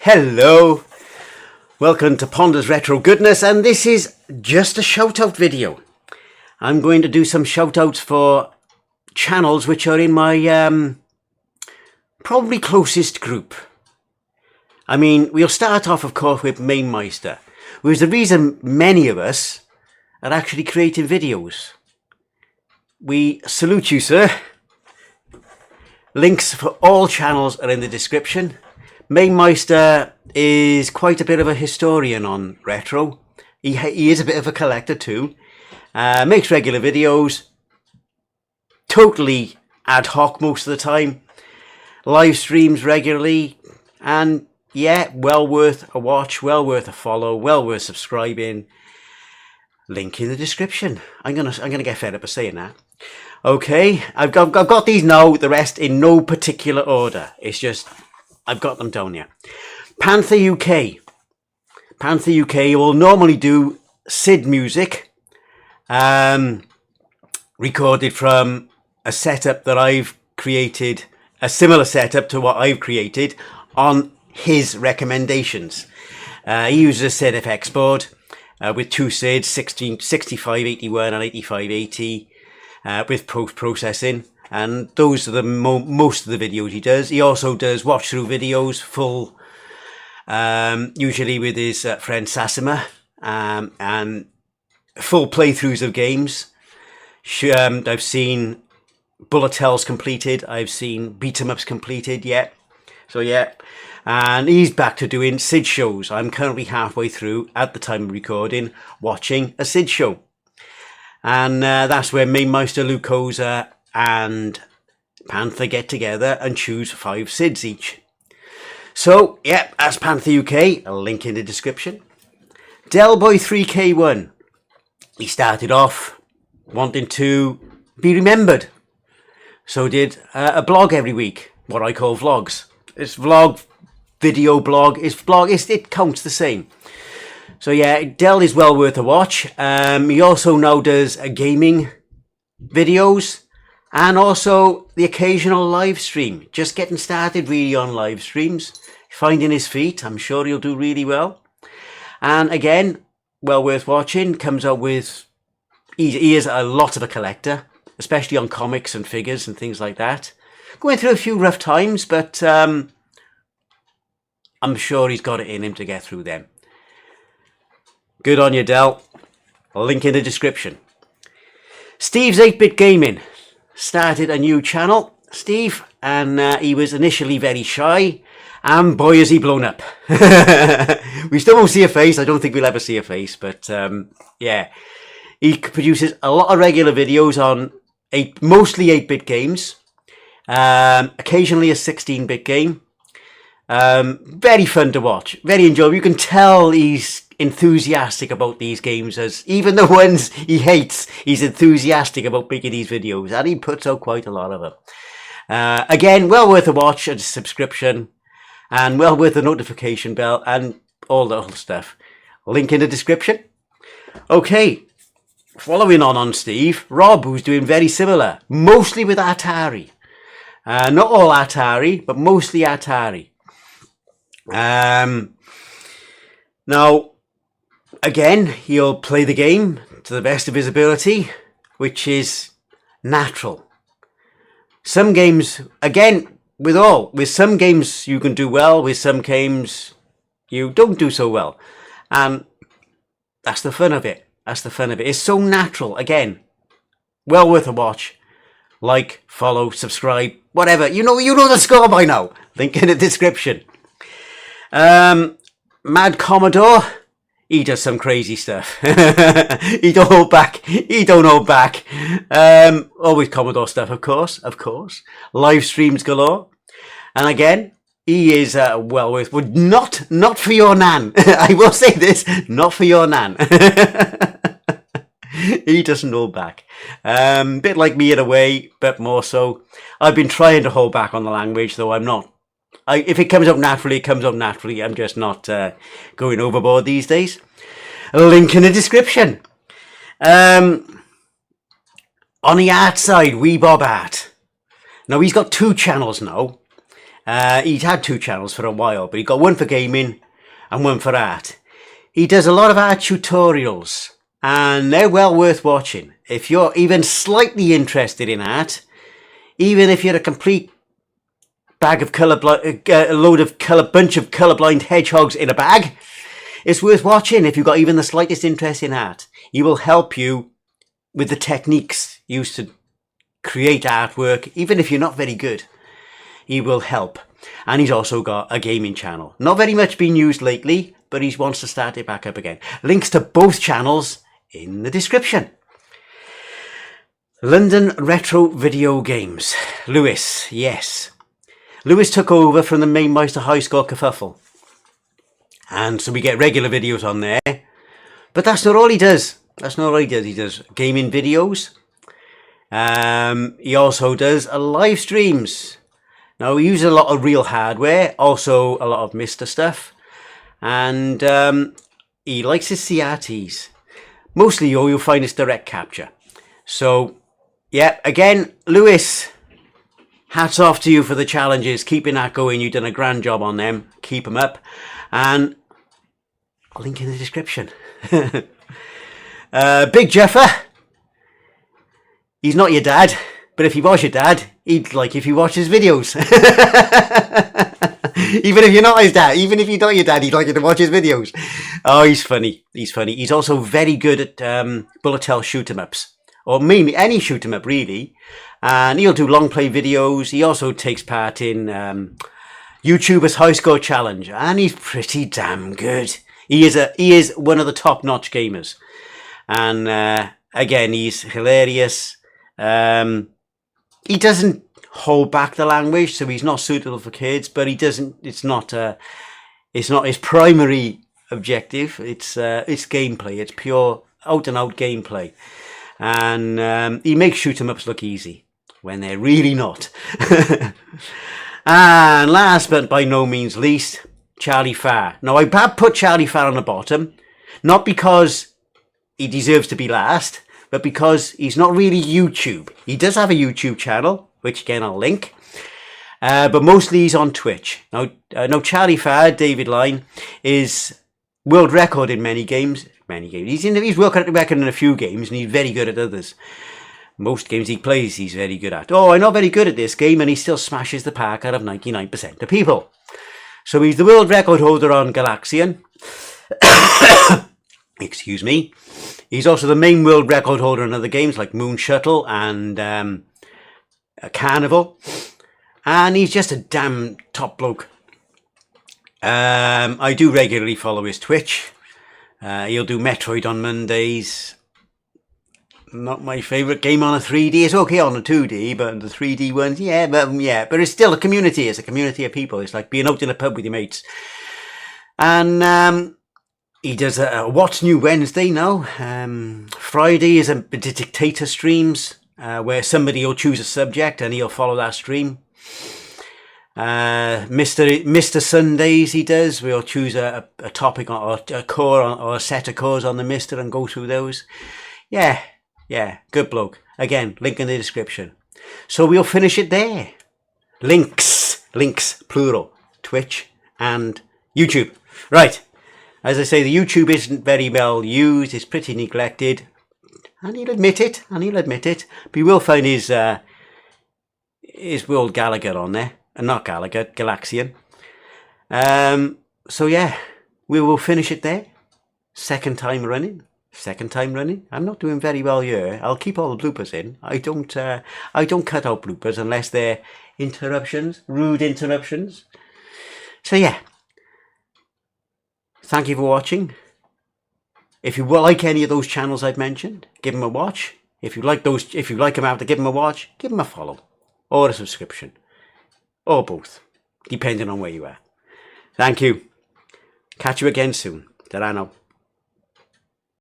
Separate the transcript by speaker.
Speaker 1: Hello, welcome to Ponder's Retro Goodness, and this is just a shout out video. I'm going to do some shout outs for channels which are in my probably closest group. I mean, we'll start off of course with Mamemeister, who is the reason many of us are actually creating videos. We salute you, sir. Links for all channels are in the description. Mamemeister is quite a bit of a historian on retro. He is a bit of a collector too. Makes regular videos. Totally ad hoc most of the time. Live streams regularly. And yeah, well worth a watch, well worth a follow, well worth subscribing. Link in the description. I'm gonna get fed up of saying that. Okay, I've got these now, the rest in no particular order. It's just I've got them down here. PantherUK. PantherUK will normally do SID music, recorded from a setup that I've created, a similar setup to what I've created on his recommendations. He uses a SID FX board with two SIDs, 6581 and 8580, with post-processing. And those are the most of the videos he does. He also does watch-through videos, full, usually with his friend Sassima, and full playthroughs of games. I've seen bullet hells completed. I've seen beat-em-ups completed, yeah. So, yeah. And he's back to doing SID shows. I'm currently halfway through, at the time of recording, watching a SID show. And that's where Mamemeister, Lucosa, and Panther get together and choose 5 SIDs each. So, yeah, that's PantherUK, a link in the description. Delboy3K1, he started off wanting to be remembered. So did a blog every week, what I call vlogs. It's vlog, video blog, it counts the same. So yeah, Del is well worth a watch. He also now does gaming videos, and also the occasional live stream. Just getting started really on live streams. Finding his feet. I'm sure he'll do really well. And again, well worth watching. Comes out with... He is a lot of a collector. Especially on comics and figures and things like that. Going through a few rough times, but I'm sure he's got it in him to get through them. Good on you, Del. Link in the description. Steve's 8-Bit Gaming started a new channel, Steve, and he was initially very shy, and boy has he blown up. We still won't see a face. I don't think we'll ever see a face, but yeah, he produces a lot of regular videos on mostly 8-bit games, occasionally a 16-bit game. Very fun to watch, very enjoyable. You can tell he's enthusiastic about these games, as even the ones he hates, he's enthusiastic about making these videos, and he puts out quite a lot of them. Again, well worth a watch, a subscription, and well worth the notification bell and all the other stuff. Link in the description. Okay, following on Steve, Rob, who's doing very similar, mostly with Atari. Not all Atari, but mostly Atari. Now, again, he'll play the game to the best of his ability, which is natural. Some games, again, with some games you can do well, with some games you don't do so well. And that's the fun of it. That's the fun of it. It's so natural. Again, well worth a watch. Like, follow, subscribe, whatever. You know the score by now. Link in the description. Mad Commodore, he does some crazy stuff. He don't hold back. He don't hold back. Always Commodore stuff, of course. Live streams galore. And again, he is well worth. But not for your nan. I will say this, not for your nan. He doesn't hold back. Bit like me in a way, but more so. I've been trying to hold back on the language, though I'm not. If it comes up naturally, it comes up naturally. I'm just not going overboard these days. A link in the description. On the art side, Wee Bob Art. Now, he's got 2 channels now. He's had 2 channels for a while, but he got one for gaming and one for art. He does a lot of art tutorials, and they're well worth watching. If you're even slightly interested in art, even if you're a complete bag of bunch of colourblind hedgehogs in a bag, it's worth watching. If you've got even the slightest interest in art, he will help you with the techniques used to create artwork. Even if you're not very good, he will help. And he's also got a gaming channel. Not very much been used lately, but he wants to start it back up again. Links to both channels in the description. London Retro Video Games. Lewis, yes. Lewis took over from the Mamemeister high score kerfuffle. And so we get regular videos on there. But that's not all he does. That's not all he does. He does gaming videos. He also does live streams. Now, he uses a lot of real hardware. Also, a lot of Mr. stuff. And he likes his CRTs. Mostly, all you'll find is direct capture. So, yeah, again, Lewis, hats off to you for the challenges. Keeping that going. You've done a grand job on them. Keep them up. And I'll link in the description. Big Juffer. He's not your dad. But if he was your dad, he'd like if you watch his videos. Even if you're not his dad. Even if you're not your dad, he'd like you to watch his videos. Oh, he's funny. He's funny. He's also very good at bullet hell shoot-em-ups. Or mainly any shoot-em-up, really. And he'll do long play videos. He also takes part in YouTuber's High Score Challenge. And he's pretty damn good. He is one of the top-notch gamers. And again, he's hilarious. He doesn't hold back the language, so he's not suitable for kids, but he doesn't, it's not his primary objective. It's gameplay. It's pure out and out gameplay. And he makes shoot 'em ups look easy when they're really not. And last but by no means least, CharlieFar. Now, I have put CharlieFar on the bottom, not because he deserves to be last, but because he's not really YouTube. He does have a YouTube channel, which again I'll link, but mostly he's on Twitch. Now CharlieFar, David Line, is world record in many games. He's world record in a few games, and he's very good at others. Most games he plays, he's very good at. Oh, I'm not very good at this game, and he still smashes the park out of 99% of people. So he's the world record holder on Galaxian. Excuse me. He's also the main world record holder in other games like Moon Shuttle and Carnival. And he's just a damn top bloke. I do regularly follow his Twitch. He'll do Metroid on Mondays. Not my favourite game on a 3D. It's okay on a 2D, but the 3D ones, but it's still a community. It's a community of people. It's like being out in a pub with your mates. And he does a What's New Wednesday now. Friday is a dictator streams, where somebody will choose a subject and he'll follow that stream. Mr. Sundays he does. We'll choose a topic or a core or a set of cores on the Mr. and go through those. Yeah, good bloke. Again, link in the description. So we'll finish it there. Links, plural, Twitch and YouTube. Right. As I say, the YouTube isn't very well used. It's pretty neglected. And he'll admit it. But you will find his World Gallagher on there. Not Gallagher, Galaxian. So yeah, we will finish it there. Second time running. I'm not doing very well here. I'll keep all the bloopers in. I don't cut out bloopers unless they're interruptions, rude interruptions. So yeah. Thank you for watching. If you like any of those channels I've mentioned, give them a watch. If you like them after, give them a watch, give them a follow or a subscription or both, depending on where you are. Thank you. Catch you again soon. Ta-ra now.